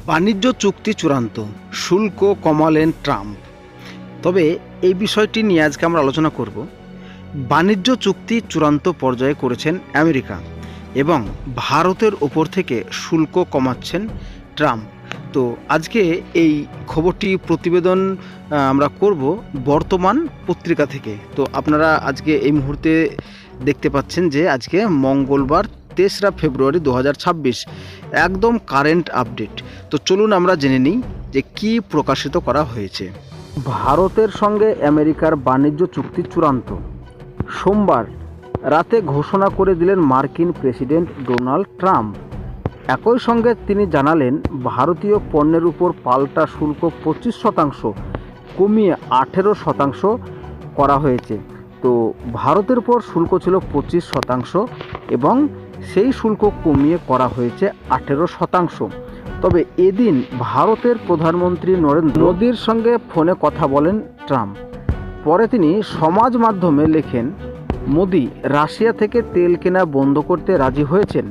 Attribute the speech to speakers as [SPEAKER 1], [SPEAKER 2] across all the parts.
[SPEAKER 1] বাণিজ্য চুক্তি চূড়ান্ত, শুল্ক কমালেন ট্রাম্প। তবে এই বিষয়টি নিয়ে আজকে আমরা আলোচনা করব। বাণিজ্য চুক্তি চূড়ান্ত পর্যায়ে করেছেন আমেরিকা এবং ভারতের ওপর থেকে শুল্ক কমাচ্ছেন ট্রাম্প। তো আজকে এই খবরটি প্রতিবেদন আমরা করব বর্তমান পত্রিকা থেকে। তো আপনারা আজকে এই মুহূর্তে দেখতে পাচ্ছেন যে আজকে মঙ্গলবার 3রা ফেব্রুয়ারি 2026, একদম কারেন্ট আপডেট। তো চলুন আমরা জেনে নিই যে কি প্রকাশিত করা হয়েছে। ভারতের সঙ্গে আমেরিকার বাণিজ্য চুক্তি চূড়ান্ত। সোমবার রাতে ঘোষণা করে দিলেন মার্কিন প্রেসিডেন্ট ডোনাল্ড ট্রাম্প। একই সঙ্গে তিনি জানালেন ভারতীয় পণ্যের উপর পাল্টা শুল্ক 25% কমিয়ে 18% করা হয়েছে। তো ভারতের উপর শুল্ক ছিল 25% এবং সেই শুল্ক কমিয়ে করা হয়েছে 18%। তবে এদিন ভারতের প্রধানমন্ত্রী নরেন্দ্র মোদীর সঙ্গে ফোনে কথা বলেন ট্রাম্প। পরে তিনি সমাজ মাধ্যমে লেখেন, মোদি রাশিয়া থেকে তেল কেনা বন্ধ করতে রাজি হয়েছেন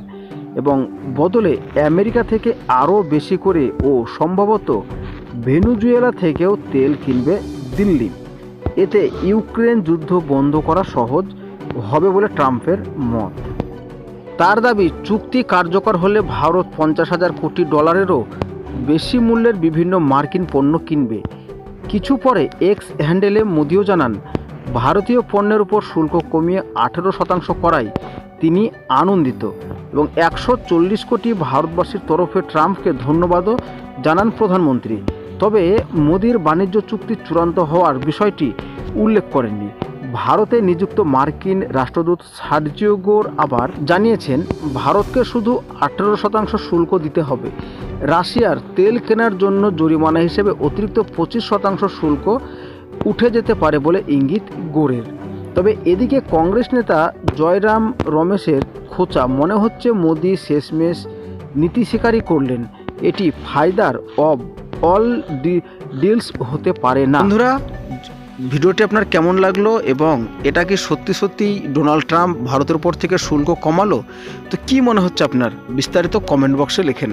[SPEAKER 1] এবং বদলে আমেরিকা থেকে আরও বেশি করে ও সম্ভবত ভেনেজুয়েলা থেকেও তেল কিনবে দিল্লি। এতে ইউক্রেন যুদ্ধ বন্ধ করা সহজ হবে বলে ট্রাম্পের মত। তার দাবি, চুক্তি কার্যকর হলে ভারত $50,000 কোটি বেশি মূল্যের বিভিন্ন মার্কিন পণ্য কিনবে। কিছু পরে এক্স হ্যান্ডেলে মোদিও জানান, ভারতীয় পণ্যের উপর শুল্ক কমিয়ে 18% করায় তিনি আনন্দিত এবং 140 কোটি ভারতবাসীর তরফে ট্রাম্পকে ধন্যবাদও জানান প্রধানমন্ত্রী। তবে মোদির বাণিজ্য চুক্তি চূড়ান্ত হওয়ার বিষয়টি উল্লেখ করেননি। ভারতে নিযুক্ত মার্কিন রাষ্ট্রদূত সার্জিও গোর আবার জানিয়েছেন, ভারতকে শুধু 18% শুল্ক দিতে হবে। রাশিয়ার তেল কেনার জন্য জরিমানা হিসেবে অতিরিক্ত 25% শুল্ক উঠে যেতে পারে বলে ইঙ্গিত গোরের। তবে এদিকে কংগ্রেস নেতা জয়রাম রমেশের খোঁচা, মনে হচ্ছে মোদি শেষমেশ নীতি স্বীকারই করলেন, এটি ফায়দার অব অল ডিলস হতে পারে না। বন্ধুরা, ভিডিওটি আপনার কেমন লাগলো এবং এটা কি সত্যি সত্যি ডোনাল্ড ট্রাম্প ভারতের উপর থেকে শুল্ক কমালো? তো কি মনে হচ্ছে আপনার? বিস্তারিত কমেন্ট বক্সে লেখেন।